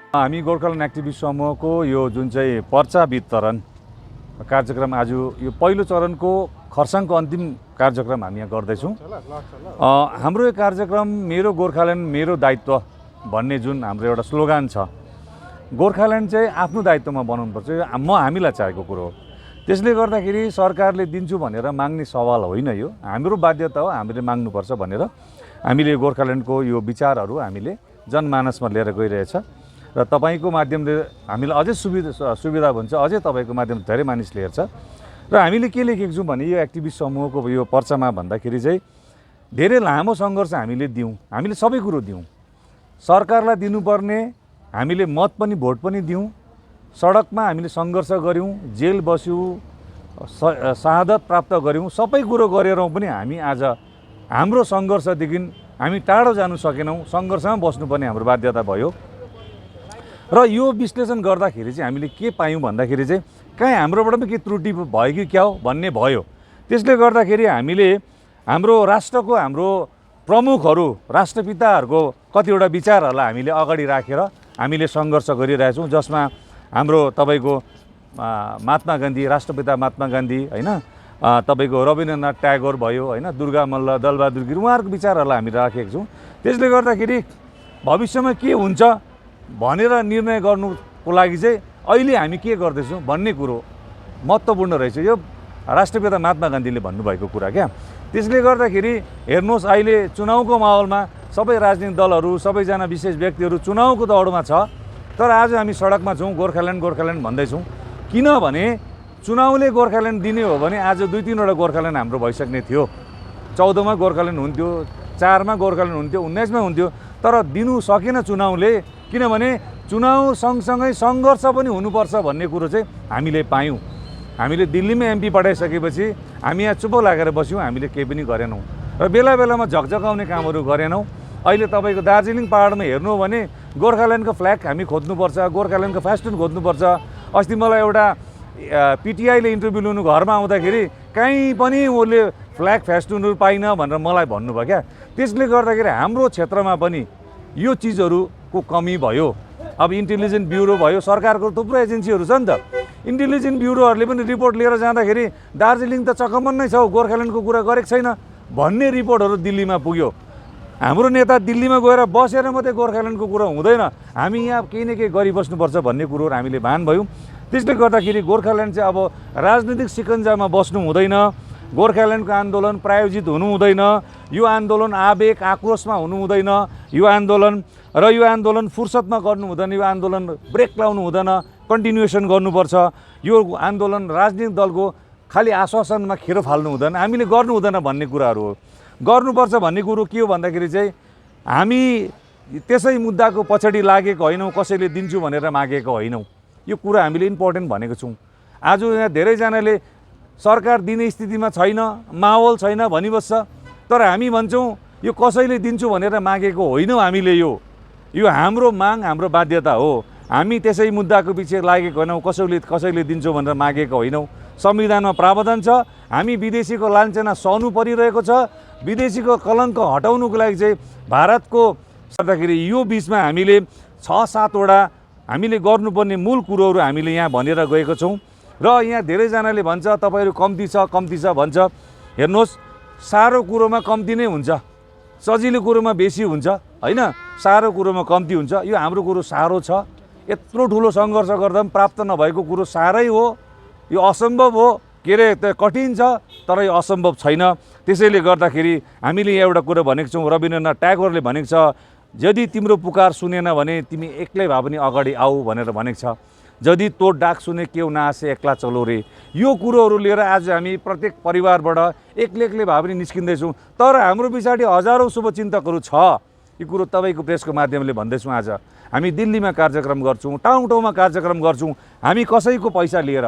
हामी गोर्खाल्यान्ड एक्टिभिस्ट समूहको यो जुन चाहिँ पर्चा वितरण कार्यक्रम आज यो पहिलो चरणको खर्साङको अन्तिम कार्यक्रम हामी यहाँ गर्दैछौँ। हाम्रो यो कार्यक्रम मेरो गोर्खाल्यान्ड मेरो दायित्व भन्ने जुन हाम्रो एउटा स्लोगान छ, गोर्खाल्यान्ड चाहिँ आफ्नो दायित्वमा बनाउनुपर्छ, हामीलाई चाहेको कुरो हो। त्यसले गर्दाखेरि सरकारले दिन्छु भनेर माग्ने सवाल होइन, यो हाम्रो बाध्यता हो, हामीले माग्नुपर्छ भनेर हामीले गोर्खाल्यान्डको यो विचारहरू हामीले जनमानसमा लिएर गइरहेछ र तपाईँको माध्यमले हामीलाई अझै सुविधा हुन्छ, अझै तपाईँको माध्यमले धेरै मानिसले हेर्छ। र हामीले के लेखेको छौँ भने यो एक्टिभिस्ट समूहको यो पर्चामा भन्दाखेरि चाहिँ धेरै लामो सङ्घर्ष हामीले दियौँ, हामीले सबै कुरो दियौँ, सरकारलाई दिनुपर्ने हामीले मत पनि भोट पनि दियौँ, सडकमा हामीले सङ्घर्ष गऱ्यौँ, जेल बस्यौँ, शहादत प्राप्त गऱ्यौँ, सबै कुरो गरेर पनि हामी आज हाम्रो सङ्घर्षदेखि हामी टाढो जानु सकेनौँ, सङ्घर्षमा बस्नुपर्ने हाम्रो बाध्यता भयो। र यो विश्लेषण गर्दाखेरि चाहिँ हामीले के पायौँ भन्दाखेरि चाहिँ कहीँ हाम्रोबाट पनि के त्रुटि भयो कि क्या हो भन्ने भयो। त्यसले गर्दाखेरि हामीले हाम्रो राष्ट्रको हाम्रो प्रमुखहरू राष्ट्रपिताहरूको कतिवटा विचारहरूलाई हामीले अगाडि राखेर हामीले सङ्घर्ष गरिरहेछौँ, जसमा हाम्रो तपाईँको महात्मा गान्धी, राष्ट्रपिता महात्मा गान्धी होइन, तपाईँको रवीन्द्रनाथ ट्यागोर भयो होइन, दुर्गा मल्ल, दलबहादुर गिरी, उहाँहरूको विचारहरूलाई हामी राखेको छौँ। त्यसले गर्दाखेरि भविष्यमा के हुन्छ भनेर निर्णय गर्नुको लागि चाहिँ अहिले हामी के गर्दैछौँ भन्ने कुरो महत्त्वपूर्ण रहेछ, यो राष्ट्रपिता महात्मा गान्धीले भन्नुभएको कुरा क्या। त्यसले गर्दाखेरि हेर्नुहोस् अहिले चुनावको माहौलमा सबै राजनीतिक दलहरू, सबैजना विशेष व्यक्तिहरू चुनावको दौडमा छ, तर आज हामी सडकमा छौँ, गोर्खाल्यान्ड भन्दैछौँ। किनभने चुनावले गोर्खाल्यान्ड दिने हो भने आज 2-3वटा गोर्खाल्यान्ड हाम्रो भइसक्ने थियो, 14मा गोर्खाल्यान्ड हुन्थ्यो, 4मा गोर्खाल्यान्ड हुन्थ्यो, 19मा हुन्थ्यो, तर दिनु सकेन चुनावले, किनभने चुनाव सँगसँगै सङ्घर्ष पनि हुनुपर्छ भन्ने कुरो चाहिँ हामीले पायौँ। हामीले दिल्लीमा एमपी पठाइसकेपछि हामी यहाँ चुप लागेर बस्यौँ, हामीले केही पनि गरेनौँ र बेला बेलामा झकझकाउने कामहरू गरेनौँ। अहिले तपाईँको दार्जिलिङ पहाडमा हेर्नु हो भने गोर्खाल्यान्डको फ्ल्याग हामी खोज्नुपर्छ, गोर्खाल्यान्डको फेस्टुन खोज्नुपर्छ। अस्ति मलाई एउटा पिटिआईले इन्टरभ्यू लिनु घरमा आउँदाखेरि कहीँ पनि उसले फ्ल्याग फेस्टुनहरू पाइन भनेर मलाई भन्नुभयो क्या। त्यसले गर्दाखेरि हाम्रो क्षेत्रमा पनि यो चिजहरूको कमी भयो। अब इन्टेलिजेन्स ब्युरो भयो, सरकारको थुप्रो एजेन्सीहरू छ नि त, इन्टेलिजेन्स ब्युरोहरूले पनि रिपोर्ट लिएर जाँदाखेरि दार्जिलिङ त चकमन्नै छ, गोर्खाल्यान्डको कुरा गरेको छैन भन्ने रिपोर्टहरू दिल्लीमा पुग्यो। हाम्रो नेता दिल्लीमा गएर बसेर मात्रै गोर्खाल्यान्डको कुरा हुँदैन, हामी यहाँ केही न केही गरिबस्नुपर्छ भन्ने कुरोहरू हामीले भान भयौँ। त्यसले गर्दाखेरि गोर्खाल्यान्ड चाहिँ अब राजनीतिक सिकन्जामा बस्नु हुँदैन, गोर्खाल्यान्डको आन्दोलन प्रायोजित हुनु हुँदैन, यो आन्दोलन आवेग आक्रोशमा हुनु हुँदैन, यो आन्दोलन फुर्सदमा गर्नु हुँदैन, यो आन्दोलन ब्रेक लाउनु हुँदैन, कन्टिन्युएसन गर्नुपर्छ। यो आन्दोलन राजनीतिक दलको खालि आश्वासनमा खेरो फाल्नु हुँदैन, हामीले गर्नु हुँदैन भन्ने कुराहरू हो। गर्नुपर्छ भन्ने कुरो के हो भन्दाखेरि चाहिँ हामी त्यसै मुद्दाको पछाडि लागेको होइनौँ, कसैले दिन्छु भनेर मागेको होइनौँ, यो कुरा हामीले इम्पोर्टेन्ट भनेको छौँ। आज यहाँ धेरैजनाले सरकार दिने स्थितिमा छैन, माहौल छैन भनिबस्छ, तर हामी भन्छौँ यो कसैले दिन्छु भनेर मागेको होइनौँ, हामीले यो हाम्रो माग, हाम्रो बाध्यता हो। हामी त्यसै मुद्दाको पछि लागेको होइनौँ, कसैले दिन्छु भनेर मागेको होइनौँ। संविधानमा प्रावधान छ, हामी विदेशीको लाञ्छना सहनु परिरहेको छ, विदेशीको कलङ्क हटाउनुको लागि चाहिँ भारतको गर्दाखेरि यो बिचमा हामीले 6-7वटा हामीले गर्नुपर्ने मूल कुरोहरू हामीले यहाँ भनेर गएको छौँ। र यहाँ धेरैजनाले भन्छ तपाईँहरू कम्ती छ भन्छ, हेर्नुहोस् साह्रो कुरोमा कम्ती नै हुन्छ, सजिलो कुरोमा बेसी हुन्छ होइन, साह्रो कुरोमा कम्ती हुन्छ। यो हाम्रो कुरो साह्रो छ, यत्रो ठुलो सङ्घर्ष गर्दा पनि प्राप्त नभएको कुरो साह्रै हो, यो असम्भव हो, के अरे कठिन छ, तर यो असम्भव छैन। त्यसैले गर्दाखेरि हामीले यहाँ एउटा कुरो भनेको छौँ, रवीन्द्रनाथ ट्यागोरले भनेको छ, यदि तिम्रो पुकार सुनेन भने तिमी एक्लै भए पनि अगाडि आऊ भनेर भनेको छ, यदि तो डाक सुने केउ नआसे एक्ला चलो रे। यो कुरोहरू लिएर आज हामी प्रत्येक परिवारबाट एक्लै भए पनि निस्किँदैछौँ, तर हाम्रो पछाडि हजारौँ शुभचिन्तकहरू छ। यो कुरो तपाईँको प्रेसको माध्यमले भन्दैछौँ। आज हामी दिल्लीमा कार्यक्रम गर्छौँ, ठाउँ कार्यक्रम गर्छौँ, हामी कसैको पैसा लिएर,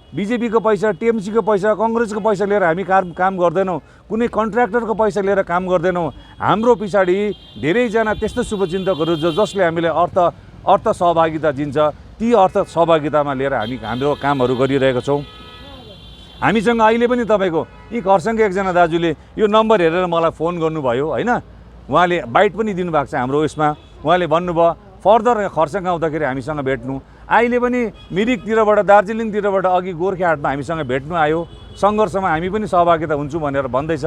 बिजेपीको पैसा, टिएमसीको पैसा, कङ्ग्रेसको पैसा लिएर हामी काम गर्दैनौँ, कुनै कन्ट्र्याक्टरको पैसा लिएर काम गर्दैनौँ। हाम्रो पछाडि धेरैजना त्यस्तो शुभचिन्तकहरू जसले हामीलाई अर्थ सहभागिता दिन्छ, ती अर्थ सहभागितामा लिएर हामी हाम्रो कामहरू गरिरहेका छौँ। हामीसँग अहिले पनि तपाईँको यी खरसाङको एकजना दाजुले यो नम्बर हेरेर मलाई फोन गर्नुभयो होइन, उहाँले बाइट पनि दिनुभएको छ हाम्रो यसमा। उहाँले भन्नुभयो फर्दर खरसाङ आउँदाखेरि हामीसँग भेट्नु, अहिले पनि मिरिकतिरबाट दार्जिलिङतिरबाट अघि गोर्खेहाटमा हामीसँग भेट्नु आयो, सङ्घर्षमा हामी पनि सहभागिता हुन्छु भनेर भन्दैछ।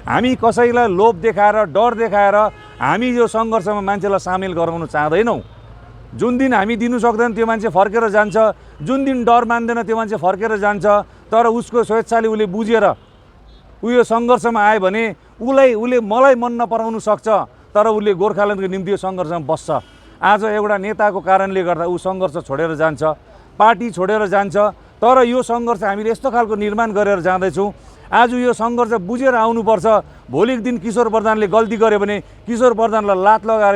हामी कसैलाई लोभ देखाएर डर देखाएर हामी यो सङ्घर्षमा मान्छेलाई सामेल गराउन चाहँदैनौँ। जुन दिन हामी दिनु सक्दैन त्यो मान्छे फर्केर जान्छ, जुन दिन डर मान्दैन त्यो मान्छे फर्केर जान्छ। तर उसको स्वेच्छाले उसले बुझेर यो सङ्घर्षमा आयो भने उसले मलाई मन नपराउनु सक्छ, तर उसले गोर्खाल्यान्डको निम्ति यो सङ्घर्षमा बस्छ। आज एउटा नेताको कारणले गर्दा ऊ सङ्घर्ष छोडेर जान्छ, पार्टी छोडेर जान्छ। तर यो सङ्घर्ष हामीले यस्तो खालको निर्माण गरेर जाँदैछौँ। आज यो सङ्घर्ष बुझेर आउनुपर्छ। भोलिको दिन किशोर प्रधानले गल्ती गर्यो भने किशोर प्रधानलाई लात लगाएर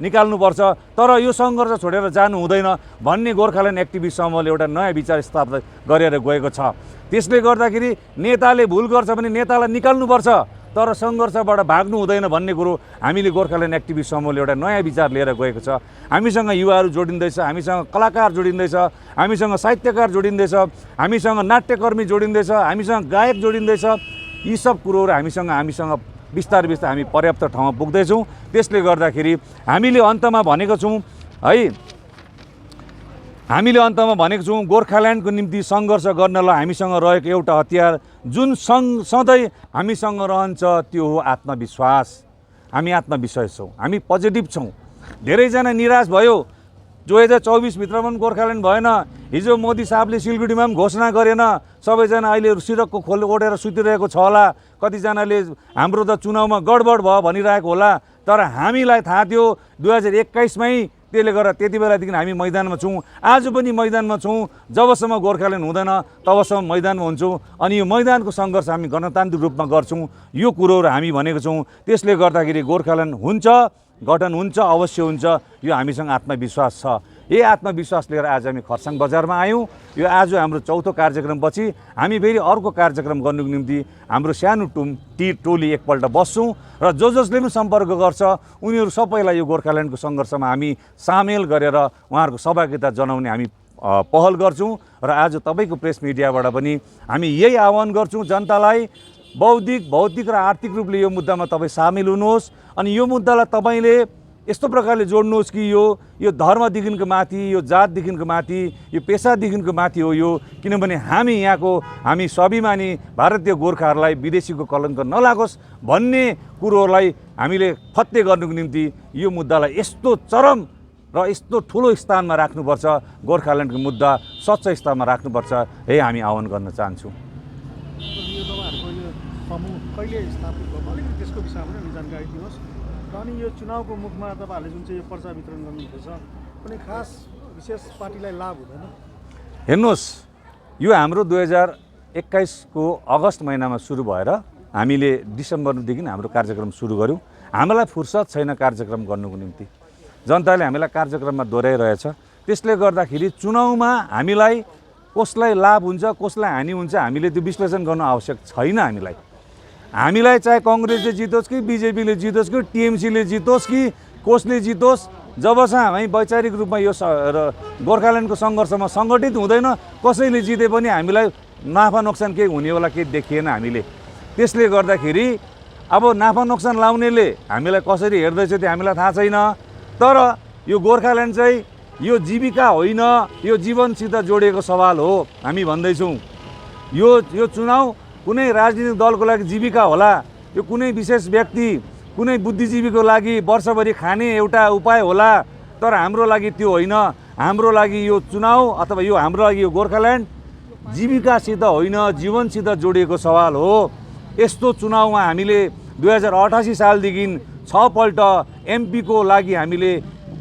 निकाल्नुपर्छ। तर यो सङ्घर्ष छोडेर जानु हुँदैन भन्ने गोर्खाल्यान्ड एक्टिभिस्ट समूहले एउटा नयाँ विचार स्थापित गरेर गएको छ। त्यसले गर्दाखेरि नेताले भुल गर्छ भने नेतालाई निकाल्नुपर्छ, तर सङ्घर्षबाट भाग्नु हुँदैन भन्ने कुरो हामीले गोर्खाल्यान्ड एक्टिभिस्ट समूहले एउटा नयाँ विचार लिएर गएको छ। हामीसँग युवाहरू जोडिँदैछ, हामीसँग कलाकार जोडिँदैछ, हामीसँग साहित्यकार जोडिँदैछ, हामीसँग नाट्यकर्मी जोडिँदैछ, हामीसँग गायक जोडिँदैछ। यी सब कुरोहरू हामीसँग बिस्तारै हामी पर्याप्त ठाउँमा पुग्दैछौँ। त्यसले गर्दाखेरि हामीले अन्तमा भनेको छौँ गोर्खाल्यान्डको निम्ति सङ्घर्ष गर्नलाई हामीसँग रहेको एउटा हतियार जुन सधैँ हामीसँग रहन्छ त्यो हो आत्मविश्वास। हामी आत्मविश्वास छौँ, हामी पोजिटिभ छौँ। धेरैजना निराश भयो, 2024 भित्रमा पनि गोर्खाल्यान्ड भएन। हिजो मोदी साहबले सिलगढीमा पनि घोषणा गरेन। सबैजना अहिले सिरकको खोल ओढेर सुतिरहेको छ होला। कतिजनाले हाम्रो त चुनावमा गडबड भयो भनिरहेको होला। तर हामीलाई थाहा थियो 2021मै, त्यसले गर्दा त्यति बेलादेखि हामी मैदानमा छौँ। आज पनि मैदानमा छौँ। जबसम्म गोर्खाल्यान्ड हुँदैन तबसम्म मैदानमा हुन्छौँ। अनि यो मैदानको सङ्घर्ष हामी गणतान्त्रिक रूपमा गर्छौँ। यो कुरोहरू हामी भनेको छौँ। त्यसले गर्दाखेरि गोर्खाल्यान्ड हुन्छ, गठन हुन्छ, अवश्य हुन्छ। यो हामीसँग आत्मविश्वास छ। यही आत्मविश्वास लिएर आज हामी खरसाङ बजारमा आयौँ। यो आज हाम्रो चौथो कार्यक्रमपछि हामी फेरि अर्को कार्यक्रम गर्नुको निम्ति हाम्रो सानो टोली एकपल्ट बस्छौँ र जसले पनि सम्पर्क गर्छ उनीहरू सबैलाई यो गोर्खाल्यान्डको सङ्घर्षमा हामी सामेल गरेर उहाँहरूको सहभागिता जनाउने हामी पहल गर्छौँ। र आज तपाईँको प्रेस मिडियाबाट पनि हामी यही आह्वान गर्छौँ जनतालाई, बौद्धिक, भौतिक र आर्थिक रूपले यो मुद्दामा तपाईँ सामेल हुनुहोस्। अनि यो मुद्दालाई तपाईँले यस्तो प्रकारले जोड्नुहोस् कि यो धर्मदेखिको माथि, यो जातदेखिको माथि, यो पेसादेखिको माथि हो यो। किनभने हामी स्वाभिमानी भारतीय गोर्खाहरूलाई विदेशीको कलङ्क नलागोस् भन्ने कुरोलाई हामीले फत्ते गर्नुको निम्ति यो मुद्दालाई यस्तो चरम र यस्तो ठुलो स्थानमा राख्नुपर्छ। गोर्खाल्यान्डको मुद्दा सच्चा स्थानमा राख्नुपर्छ। यही हामी आह्वान गर्न चाहन्छौँ। कहिले स्थापित भयो अलिकति त्यसको विषयमा पनि जानकारी दिनुहोस्। अनि यो चुनावको मुखमा तपाईँहरूले जुन चाहिँ यो पर्चा वितरण गर्नुहुँदैछ कुनै खास विशेष पार्टीलाई लाभ हुँदैन? हेर्नुहोस्, यो हाम्रो 2021को अगस्त महिनामा सुरु भएर हामीले डिसेम्बरदेखि हाम्रो कार्यक्रम सुरु गऱ्यौँ। हामीलाई फुर्सद छैन कार्यक्रम गर्नुको निम्ति। जनताले हामीलाई कार्यक्रममा दोहोऱ्याइरहेछ। त्यसले गर्दाखेरि चुनावमा हामीलाई कसलाई लाभ हुन्छ, कसलाई हानि हुन्छ हामीले त्यो विश्लेषण गर्नु आवश्यक छैन। हामीलाई चाहे कङ्ग्रेसले जितोस् कि बिजेपीले जितोस् कि टिएमसीले जितोस् कि कसले जितोस्, जबसम्म हामी वैचारिक रूपमा यो गोर्खाल्यान्डको सङ्घर्षमा सङ्गठित हुँदैन, कसैले जिते पनि हामीलाई नाफा नोक्सान केही हुनेवाला केही देखिएन हामीले। त्यसले गर्दाखेरि अब नाफा नोक्सान लाउनेले हामीलाई कसरी हेर्दैछ त्यो हामीलाई थाहा छैन। तर यो गोर्खाल्यान्ड चाहिँ यो जीविका होइन, यो जीवनसित जोडिएको सवाल हो। हामी भन्दैछौँ यो चुनाव कुनै राजनीतिक दलको लागि जीविका होला, यो कुनै विशेष व्यक्ति, कुनै बुद्धिजीवीको लागि वर्षभरि खाने एउटा उपाय होला। तर हाम्रो लागि त्यो होइन। हाम्रो लागि यो चुनाव अथवा हाम्रो लागि यो गोर्खाल्यान्ड जीविकासित होइन, जीवनसित जोडिएको सवाल हो। यस्तो चुनावमा हामीले 2088 सालदेखि 6 पल्ट एमपीको लागि हामीले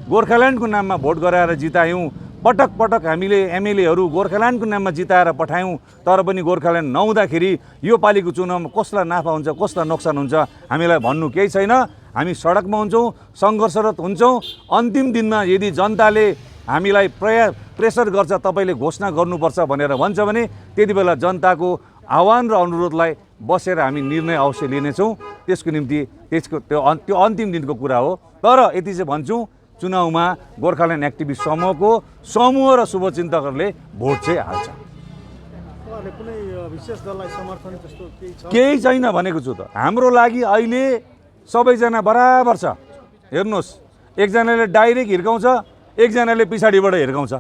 गोर्खाल्यान्डको नाममा भोट गराएर जितायौँ। पटक पटक हामीले एमएलएहरू गोर्खाल्यान्डको नाममा जिताएर पठायौँ। तर पनि गोर्खाल्यान्ड नहुँदाखेरि यो पालिको चुनावमा कसलाई नाफा हुन्छ, कसलाई नोक्सान हुन्छ हामीलाई भन्नु केही छैन। हामी सडकमा हुन्छौँ, सङ्घर्षरत हुन्छौँ। अन्तिम दिनमा यदि जनताले हामीलाई प्रेसर गर्छ, तपाईँले घोषणा गर्नुपर्छ भनेर भन्छ भने त्यति बेला जनताको आह्वान र अनुरोधलाई बसेर हामी निर्णय अवश्य लिनेछौँ। त्यसको निम्ति त्यो अन्तिम दिनको कुरा हो। तर यति चाहिँ भन्छु, चुनावमा गोर्खाल्यान्ड एक्टिभिस्ट समूहको समूह र शुभचिन्तकहरूले भोट चाहिँ हाल्छ। कुनै विशेष दललाई समर्थन त्यस्तो केही छैन भनेको छु त। हाम्रो लागि अहिले सबैजना बराबर छ। हेर्नुहोस्, एकजनाले डाइरेक्ट हिर्काउँछ, एकजनाले पछाडिबाट हिर्काउँछ,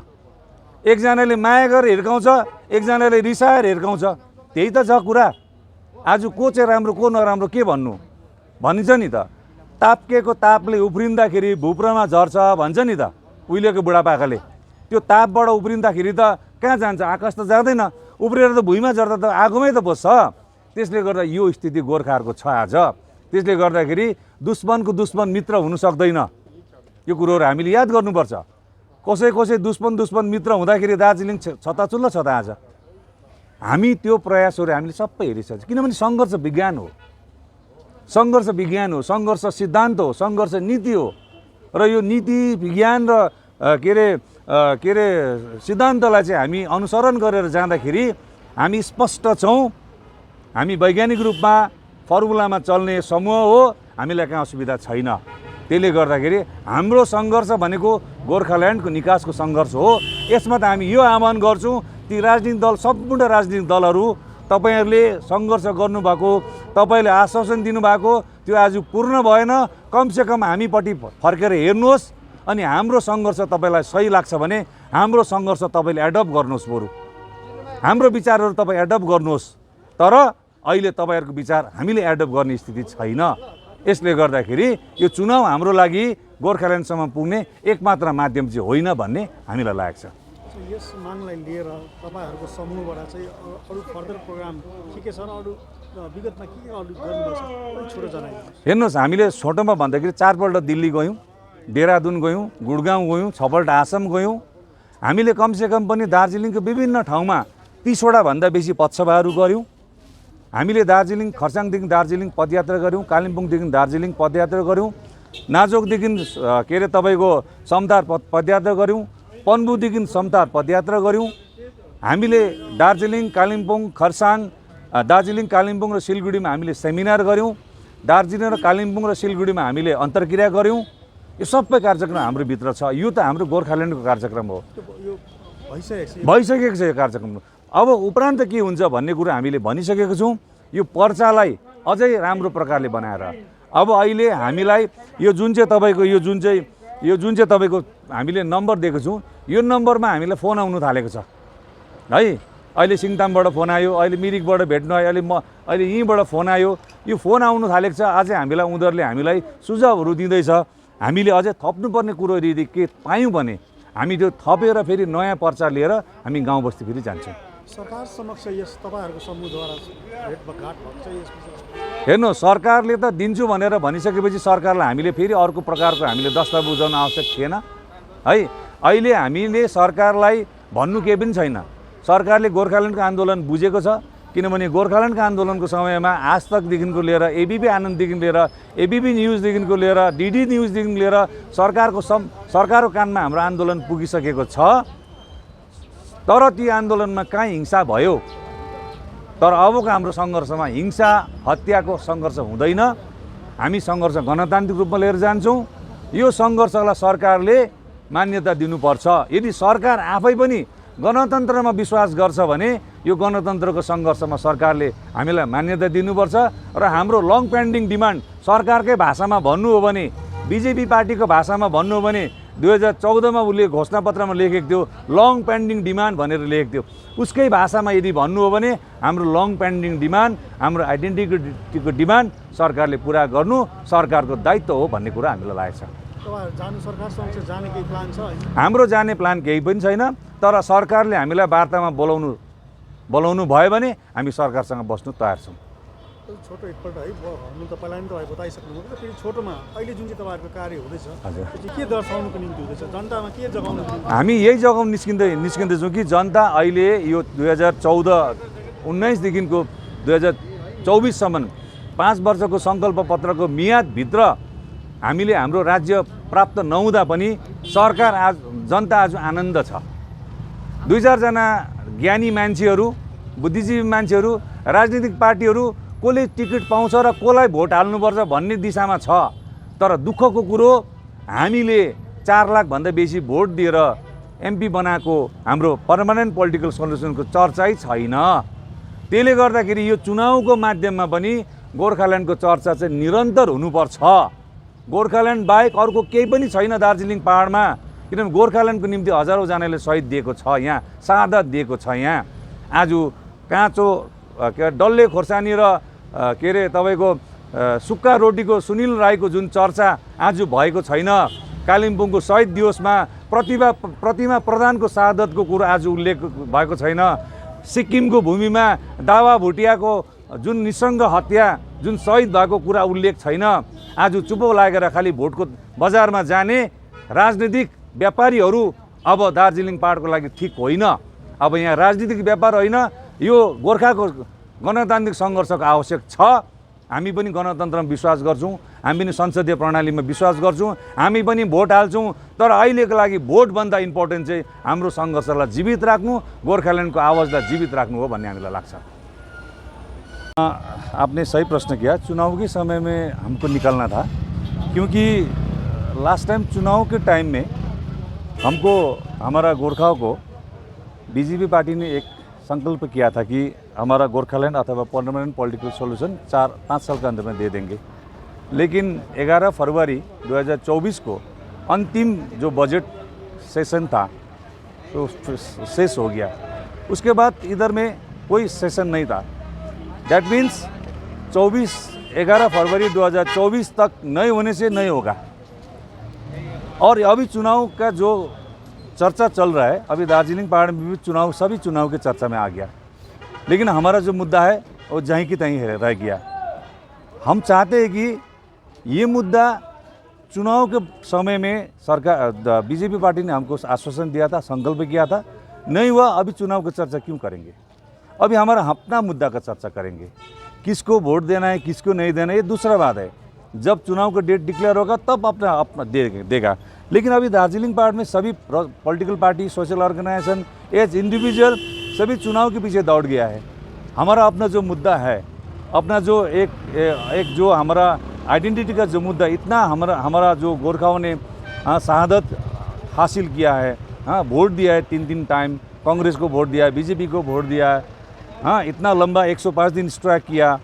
एकजनाले माया गरेर हिर्काउँछ, एकजनाले रिसाएर हिर्काउँछ। त्यही त छ कुरा। आज को चाहिँ राम्रो को नराम्रो के भन्नु भनिन्छ नि त। ताप्केको तापले उफ्रिँदाखेरि भुप्रमा झर्छ भन्छ नि त उहिलेको बुढापाकाले। त्यो तापबाट उफ्रिँदाखेरि त कहाँ जान्छ, आकाश त जाँदैन, उफ्रेर त भुइँमा झर्दा त आगोमै त बस्छ। त्यसले गर्दा यो स्थिति गोर्खाहरूको छ आज। त्यसले गर्दाखेरि दुश्मनको दुश्मन मित्र हुनु सक्दैन। यो कुरोहरू हामीले याद गर्नुपर्छ। कसै कसै दुश्मन मित्र हुँदाखेरि दार्जिलिङ छताछुल्ल छ त आज। हामी त्यो प्रयासहरू हामीले सबै हेरिसक्छ। किनभने सङ्घर्ष विज्ञान हो, सङ्घर्ष विज्ञान हो, सङ्घर्ष सिद्धान्त हो, सङ्घर्ष नीति हो। र यो नीति विज्ञान र के अरे सिद्धान्तलाई चाहिँ हामी अनुसरण गरेर जाँदाखेरि हामी स्पष्ट छौँ। हामी वैज्ञानिक रूपमा फर्मुलामा चल्ने समूह हो, हामीलाई कहाँ असुविधा छैन। त्यसले गर्दाखेरि हाम्रो सङ्घर्ष भनेको गोर्खाल्यान्डको निकासको सङ्घर्ष हो। यसमा त हामी यो आह्वान गर्छौँ ती राजनीतिक दल, सम्पूर्ण राजनीतिक दलहरू, तपाईँहरूले सङ्घर्ष गर्नुभएको, तपाईँले आश्वासन दिनुभएको त्यो आज पूर्ण भएन। कमसेकम हामीपट्टि फर्केर हेर्नुहोस् अनि हाम्रो सङ्घर्ष तपाईँलाई सही लाग्छ भने हाम्रो सङ्घर्ष तपाईँले एडप्ट गर्नुहोस्। बरु हाम्रो विचारहरू तपाईँ एडप्ट गर्नुहोस्। तर अहिले तपाईँहरूको विचार हामीले एडप्ट गर्ने स्थिति छैन। यसले गर्दाखेरि यो चुनाव हाम्रो लागि गोर्खाल्यान्डसम्म पुग्ने एकमात्र माध्यम चाहिँ होइन भन्ने हामीलाई लागेको छ। यस मागलाई लिएर तपाईँहरूको समूहबाट चाहिँ अरू फर्दर प्रोग्राम के छ र अरू विगतमा के अरू गर्नुभएको छ अलिक छोटो जनाइदिनुहोस्। हेर्नुहोस्, हामीले छोटोमा भन्दाखेरि 4 पल्ट दिल्ली गयौँ, देहरादुन गयौँ, गुडगाउँ गयौँ, 6 पल्ट आसाम गयौँ। हामीले कमसेकम पनि दार्जिलिङको विभिन्न ठाउँमा 30वटा भन्दा बेसी पथसभाहरू गऱ्यौँ। हामीले दार्जिलिङ, खर्साङदेखि दार्जिलिङ पदयात्रा गऱ्यौँ, कालिम्पोङदेखि दार्जिलिङ पदयात्रा गऱ्यौँ, नाजोकदेखि के अरे तपाईँको समतार पदयात्रा गऱ्यौँ, पन्बुदेखि समतार पदयात्रा गऱ्यौँ। हामीले दार्जिलिङ, कालिम्पोङ, खरसाङ, दार्जिलिङ, कालिम्पोङ र सिलगढीमा हामीले सेमिनार गऱ्यौँ। दार्जिलिङ र कालिम्पोङ र सिलगढीमा हामीले अन्तर्क्रिया गऱ्यौँ। यो सबै कार्यक्रम हाम्रो भित्र छ। यो त हाम्रो गोर्खाल्यान्डको कार्यक्रम हो, भइसकेको छ यो कार्यक्रम। अब उपरान्त के हुन्छ भन्ने कुरो हामीले भनिसकेको छौँ। यो पर्चालाई अझै राम्रो प्रकारले बनाएर अब अहिले हामीलाई यो जुन चाहिँ तपाईँको हामीले नम्बर दिएको छौँ, यो नम्बरमा हामीलाई फोन आउनु थालेको छ है। अहिले सिङतामबाट फोन आयो, अहिले मिरिकबाट भेट्नु आयो, अहिले यहीँबाट फोन आयो। यो फोन आउनु थालेको छ। अझै हामीलाई उनीहरूले हामीलाई सुझावहरू दिँदैछ। हामीले अझै थप्नुपर्ने कुरोहरू यदि के पायौँ भने हामी त्यो थपेर फेरि नयाँ पर्चा लिएर हामी गाउँ बस्ती फेरि जान्छौँ। सरकार समक्ष यस तपाईँहरूको समूहद्वारा भेटघाट भएको छ यस विषयमा? हेर्नु, सरकारले त दिन्छु भनेर भनिसकेपछि सरकारलाई हामीले फेरि अर्को प्रकारको हामीले दस्तावेज बुझाउन आवश्यक थिएन है। अहिले हामीले सरकारलाई भन्नु केही पनि छैन। सरकारले गोर्खाल्यान्डको आन्दोलन बुझेको छ। किनभने गोर्खाल्यान्डको आन्दोलनको समयमा आज तकदेखिको लिएर एबिपी आनन्ददेखि लिएर एबिपी न्युजदेखिको लिएर डिडी न्युजदेखि लिएर सरकारको कानमा हाम्रो आन्दोलन पुगिसकेको छ। तर ती आन्दोलनमा कहीँ हिंसा भयो। तर अबको हाम्रो सङ्घर्षमा हिंसा हत्याको सङ्घर्ष हुँदैन। हामी सङ्घर्ष गणतान्त्रिक रूपमा लिएर जान्छौँ। यो सङ्घर्षलाई सरकारले मान्यता दिनुपर्छ। यदि सरकार आफै पनि गणतन्त्रमा विश्वास गर्छ भने यो गणतन्त्रको सङ्घर्षमा सरकारले हामीलाई मान्यता दिनुपर्छ। र हाम्रो लङ पेन्डिङ डिमान्ड सरकारकै भाषामा भन्नु हो भने, बिजेपी पार्टीको भाषामा भन्नु हो भने 2014मा उसले घोषणापत्रमा लेखेको थियो लङ पेन्डिङ डिमान्ड भनेर लेखेको थियो। उसकै भाषामा यदि भन्नु हो भने हाम्रो लङ पेन्डिङ डिमान्ड, हाम्रो आइडेन्टिटीको डिमान्ड सरकारले पुरा गर्नु सरकारको दायित्व हो भन्ने कुरा हामीलाई लागेको छ। सरकारसँग जाने केही प्लान छ? हाम्रो जाने प्लान केही पनि छैन। तर सरकारले हामीलाई वार्तामा बोलाउनु भयो भने हामी सरकारसँग बस्नु तयार छौँ। छोटो एकपल्ट है भन्नु त पहिला पनि तपाईँ बताइसक्नुभयो। फेरि छोटोमा अहिले जुन चाहिँ तपाईँहरूको कार्य हुँदैछ के दर्शाउनुको निम्ति हुँदैछ, जनतामा के जगाउनु? हामी यही जगाउनु निस्किँदैछौँ कि जनता अहिले यो 2019देखिको 2024सम्म 5 वर्षको सङ्कल्प पत्रको मियादभित्र हामीले हाम्रो राज्य प्राप्त नहुँदा पनि जनता आज आनन्द छ। 2-4 जना ज्ञानी मान्छेहरू, बुद्धिजीवी मान्छेहरू, राजनीतिक पार्टीहरू कसले टिकट पाउँछ र कसलाई भोट हाल्नुपर्छ भन्ने दिशामा छ। तर दुःखको कुरो हामीले 4 लाखभन्दा बेसी भोट दिएर एमपी बनाएको हाम्रो पर्मानेन्ट पोलिटिकल सल्युसनको चर्चै छैन। त्यसले गर्दाखेरि यो चुनावको माध्यममा पनि गोर्खाल्यान्डको चर्चा चाहिँ निरन्तर हुनुपर्छ। गोर्खाल्यान्ड बाहेक अर्को केही पनि छैन दार्जिलिङ पहाडमा, किनभने गोर्खाल्यान्डको निम्ति हजारौँजनाले शहीद दिएको छ, यहाँ शहादत दिएको छ। यहाँ आज काँचो डल्ले खोर्सानी र के अरे तपाईँको सुक्खा रोटीको सुनिल राईको जुन चर्चा आज भएको छैन, कालिम्पोङको शहीद दिवसमा प्रतिमा प्रधानको शहादतको कुरो आज उल्लेख भएको छैन, सिक्किमको भूमिमा दावा भुटियाको जुन निसङ्ग हत्या जुन शहीद भएको कुरा उल्लेख छैन। आज चुप्पो लागेर खालि भोटको बजारमा जाने राजनीतिक व्यापारीहरू अब दार्जिलिङ पहाडको लागि ठिक होइन। अब यहाँ राजनीतिक व्यापार होइन, यो गोर्खाको गणतान्त्रिक सङ्घर्षको आवश्यक छ। हामी पनि गणतन्त्रमा विश्वास गर्छौँ, हामी पनि संसदीय प्रणालीमा विश्वास गर्छौँ, हामी पनि भोट हाल्छौँ। तर अहिलेको लागि भोटभन्दा इम्पोर्टेन्ट चाहिँ हाम्रो सङ्घर्षलाई जीवित राख्नु, गोर्खाल्यान्डको आवाजलाई जीवित राख्नु हो भन्ने हामीलाई लाग्छ। आपने सही प्रश्न किया। चुनाव के समय में हमको निकलना था, क्योंकि लास्ट टाइम चुनाव के टाइम में हमको हमारा गोरखाओं को बीजेपी पार्टी ने एक संकल्प किया था कि हमारा गोरखालैंड अथवा परमानेंट पॉलिटिकल सॉल्यूशन 4-5 साल के अंदर में दे देंगे। लेकिन 11 फरवरी 2024 को अंतिम जो बजट सेशन था तो शेष हो गया। उसके बाद इधर में कोई सेशन नहीं था। दैट मीन्स 11 फरवरी 2024 तक नहीं होने से नहीं होगा। और अभी चुनाव का जो चर्चा चल रहा है, अभी दार्जिलिंग पहाड़ में भी चुनाव, सभी चुनाव की चर्चा में आ गया, लेकिन हमारा जो मुद्दा है वो जहीं की तहीं रह गया। हम चाहते हैं कि ये मुद्दा चुनाव के समय में सरकार बीजेपी पार्टी ने हमको आश्वासन दिया था, संकल्प किया था, नहीं हुआ। अभी चुनाव की चर्चा क्यों करेंगे? अभी हमारा अपना मुद्दा का चर्चा करेंगे। किसको वोट देना है, किसको नहीं देना है, ये दूसरा बात है। जब चुनाव का डेट डिक्लेयर होगा तब अपना देगा। लेकिन अभी दार्जिलिंग पहाड़ में सभी political party, social organisation, as individual सभी चुनाव के पीछे दौड़ गया है। हमारा अपना जो मुद्दा है, अपना जो एक जो हमारा आइडेंटिटी का जो मुद्दा, इतना हमारा जो गोरखाओं ने शहादत हासिल किया है, वोट दिया है 3 टाइम, कांग्रेस को वोट दिया है, बीजेपी को वोट दिया है, इतना लंबा 105 दिन स्ट्राइक किया,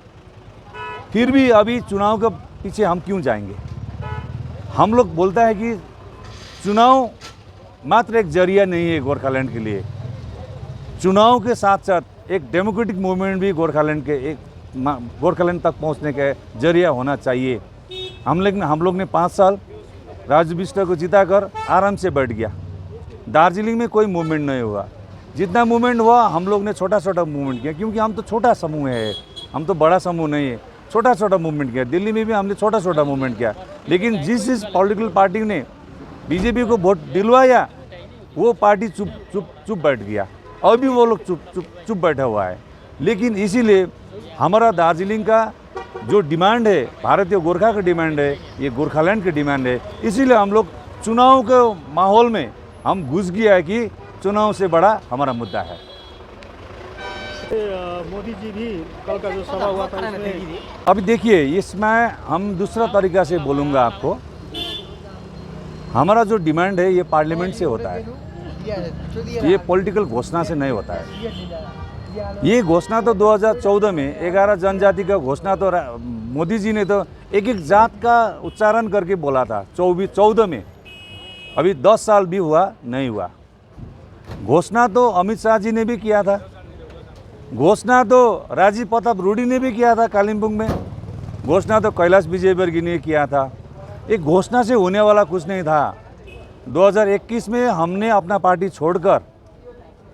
फिर भी अभी चुनाव के पीछे हम क्यों जाएंगे? हम लोग बोलता है कि चुनाव मात्र एक जरिया नहीं है गोरखालैंड के लिए। चुनाव के साथ साथ एक डेमोक्रेटिक मूवमेंट भी गोरखालैंड तक पहुंचने का जरिया होना चाहिए। हम लोग ने 5 साल राजू बिष्ट को जिताकर आराम से बैठ गया। दार्जिलिंग में कोई मूवमेंट नहीं हुआ। जितना मूवमेंट हुआ हम लोग ने छोटा छोटा मूवमेंट किया, क्योंकि हम तो छोटा समूह है, हम तो बड़ा समूह नहीं है। छोटा छोटा मूवमेंट किया। दिल्ली में भी हमने छोटा छोटा मूवमेंट किया। लेकिन जिस पॉलिटिकल पार्टी ने बीजेपी को वोट दिलवाया, वो पार्टी चुप बैठ गया। अभी वो लोग चुप बैठा हुआ है। लेकिन इसीलिए हमारा दार्जिलिंग का जो डिमांड है, भारतीय गोरखा का डिमांड है, ये गोरखालैंड की डिमांड है। इसीलिए हम लोग चुनाव के माहौल में हम घुस गया है कि चुनाव से बड़ा हमारा मुद्दा है। मोदी जी भी कल का जो सभा हुआ था उसमें, अभी देखिए, इसमें हम दूसरा तरीका से बोलूँगा आपको। हमारा जो डिमांड है ये पार्लियामेंट से होता है, ये पॉलिटिकल घोषणा से नहीं होता है। ये घोषणा तो 2014 में 11 जनजाति का घोषणा तो मोदी जी ने तो एक जात का उच्चारण करके बोला था 14 में। अभी 10 साल भी हुआ, नहीं हुआ। घोषणा तो अमित शाह जी ने भी किया था, घोषणा तो राजीव प्रताप रूडी ने भी किया था कालिम्पोंग में, घोषणा तो कैलाश विजयवर्गीय ने किया था। एक घोषणा से होने वाला कुछ नहीं था। 2021 में हमने अपना पार्टी छोड़कर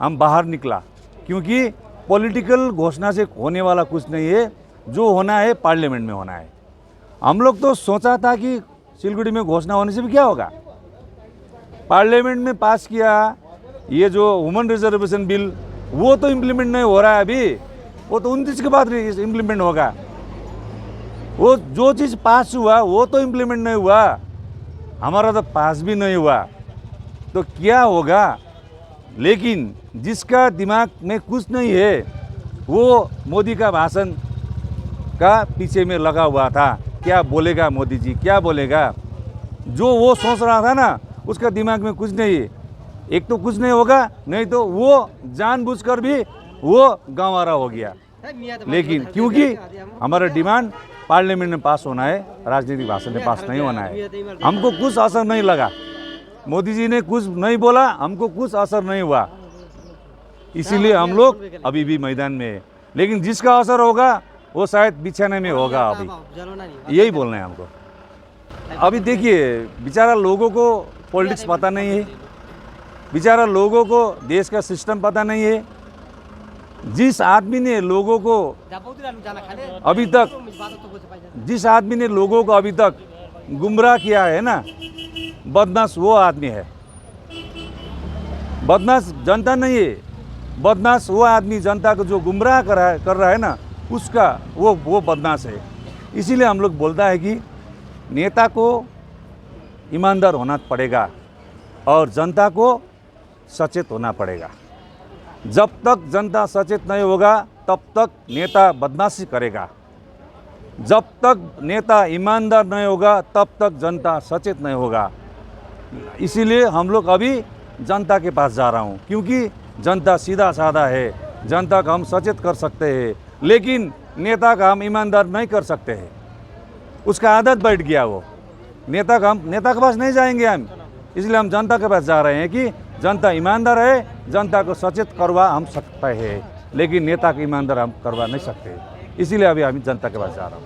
हम बाहर निकला, क्योंकि पॉलिटिकल घोषणा से होने वाला कुछ नहीं है। जो होना है पार्लियामेंट में होना है। हम लोग तो सोचा था कि सिलगुड़ी में घोषणा होने से भी क्या होगा, पार्लियामेंट में पास किया। ये जो वुमेन रिजर्वेशन बिल, वो तो इम्प्लीमेंट नहीं हो रहा है अभी, वो तो 29 के बाद इम्प्लीमेंट होगा। वो जो चीज़ पास हुआ वो तो इम्प्लीमेंट नहीं हुआ, हमारा तो पास भी नहीं हुआ, तो क्या होगा? लेकिन जिसका दिमाग में कुछ नहीं है वो मोदी का भाषण का पीछे में लगा हुआ था। क्या बोलेगा मोदी जी, क्या बोलेगा? जो वो सोच रहा था ना, उसका दिमाग में कुछ नहीं है। एक तो कुछ नहीं होगा, नहीं तो वो जानबूझकर भी वो गंवारा हो गया। लेकिन क्योंकि हमारा डिमांड पार्लियामेंट में पास होना है, राजनीतिक भाषण में पास नहीं होना है। हमको कुछ असर नहीं लगा, मोदी जी ने कुछ नहीं बोला, हमको कुछ असर नहीं हुआ, इसीलिए हम लोग अभी भी मैदान में है। लेकिन जिसका असर होगा वो शायद बिछाने में होगा। अभी यही बोलना है हमको। अभी देखिए, बेचारा लोगों को पॉलिटिक्स पता नहीं है, बेचारा लोगों को देश का सिस्टम पता नहीं है। जिस आदमी ने लोगों को अभी तक गुमराह किया है ना, बदमाश वो आदमी है। बदमाश जनता नहीं है, बदमाश वो आदमी जनता को जो गुमराह कर रहा है ना, उसका वो बदमाश है। इसीलिए हम लोग बोलता है कि नेता को ईमानदार होना पड़ेगा और जनता को सचेत होना पड़ेगा। जब तक जनता सचेत नहीं होगा तब तक नेता बदमाशी करेगा। जब तक नेता ईमानदार नहीं होगा तब तक जनता सचेत नहीं होगा। इसीलिए हम लोग अभी जनता के पास जा रहा हूँ, क्योंकि जनता सीधा साधा है, जनता का हम सचेत कर सकते हैं, लेकिन नेता का हम ईमानदार नहीं कर सकते हैं। उसका आदत बैठ गया, वो नेता के पास नहीं जाएंगे हम। इसलिए हम जनता के पास जा रहे हैं कि जनता ईमानदार है, जनता को सचेत करवा हम सकते हैं, लेकिन नेता को ईमानदार हम करवा नहीं सकते। इसीलिए अभी हम जनता के पास जा रहा हूँ।